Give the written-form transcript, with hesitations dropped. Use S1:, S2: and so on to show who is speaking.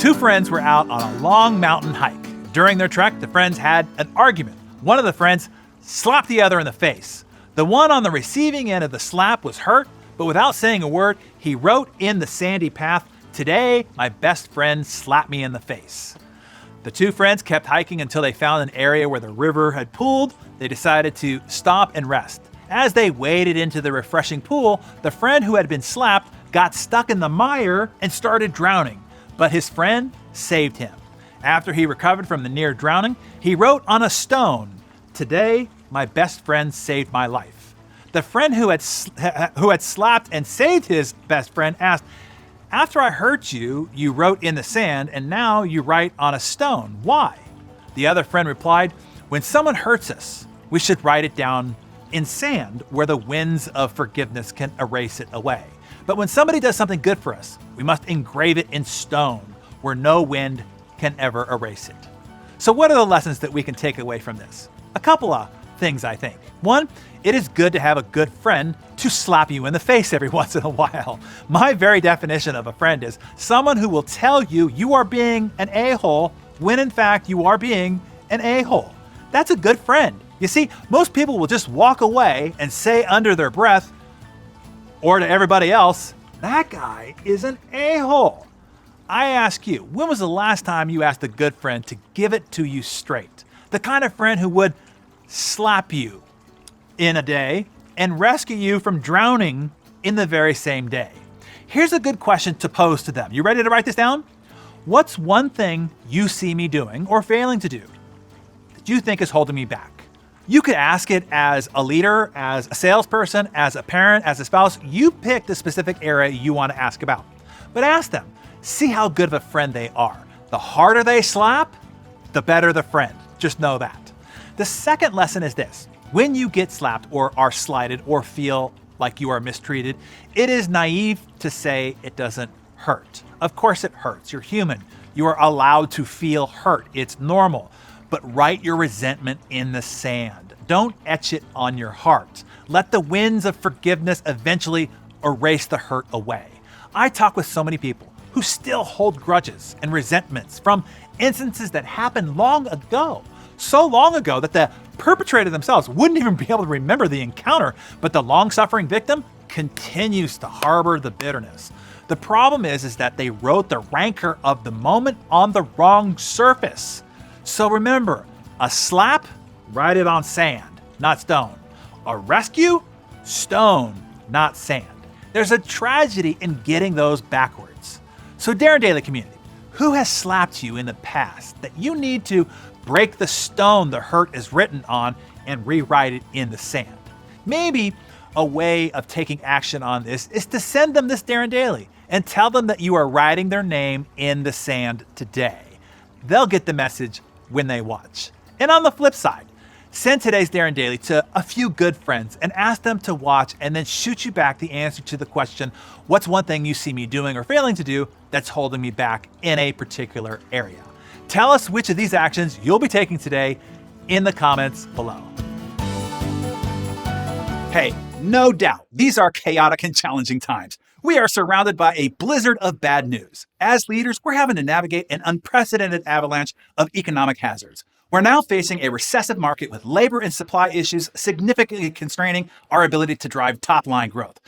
S1: Two friends were out on a long mountain hike. During their trek, the friends had an argument. One of the friends slapped the other in the face. The one on the receiving end of the slap was hurt, but without saying a word, he wrote in the sandy path, "Today, my best friend slapped me in the face." The two friends kept hiking until they found an area where the river had pooled. They decided to stop and rest. As they waded into the refreshing pool, the friend who had been slapped got stuck in the mire and started drowning, but his friend saved him. After he recovered from the near drowning, he wrote on a stone, "Today, my best friend saved my life." The friend who had slapped and saved his best friend asked, "After I hurt you, you wrote in the sand, and now you write on a stone. Why?" The other friend replied, "When someone hurts us, we should write it down in sand where the winds of forgiveness can erase it away. But when somebody does something good for us, we must engrave it in stone where no wind can ever erase it." So what are the lessons that we can take away from this? A couple of things, I think. One, it is good to have a good friend to slap you in the face every once in a while. My very definition of a friend is someone who will tell you you are being an a-hole when in fact you are being an a-hole. That's a good friend. You see, most people will just walk away and say under their breath, or to everybody else, "That guy is an a-hole." I ask you, when was the last time you asked a good friend to give it to you straight? The kind of friend who would slap you in a day and rescue you from drowning in the very same day. Here's a good question to pose to them. You ready to write this down? What's one thing you see me doing or failing to do that you think is holding me back? You could ask it as a leader, as a salesperson, as a parent, as a spouse. You pick the specific area you want to ask about. But ask them. See how good of a friend they are. The harder they slap, the better the friend. Just know that. The second lesson is this. When you get slapped or are slighted or feel like you are mistreated, it is naive to say it doesn't hurt. Of course it hurts. You're human. You are allowed to feel hurt. It's normal. But write your resentment in the sand. Don't etch it on your heart. Let the winds of forgiveness eventually erase the hurt away. I talk with so many people who still hold grudges and resentments from instances that happened long ago. So long ago that the perpetrator themselves wouldn't even be able to remember the encounter, but the long-suffering victim continues to harbor the bitterness. The problem is that they wrote the rancor of the moment on the wrong surface. So remember, a slap, write it on sand, not stone. A rescue, stone, not sand. There's a tragedy in getting those backwards. So Darren Daily community, who has slapped you in the past that you need to break the stone the hurt is written on and rewrite it in the sand? Maybe a way of taking action on this is to send them this Darren Daily and tell them that you are writing their name in the sand today. They'll get the message when they watch. And on the flip side, send today's Darren Daily to a few good friends and ask them to watch and then shoot you back the answer to the question, what's one thing you see me doing or failing to do that's holding me back in a particular area? Tell us which of these actions you'll be taking today in the comments below. Hey, no doubt, these are chaotic and challenging times. We are surrounded by a blizzard of bad news. As leaders, we're having to navigate an unprecedented avalanche of economic hazards. We're now facing a recessive market with labor and supply issues significantly constraining our ability to drive top-line growth.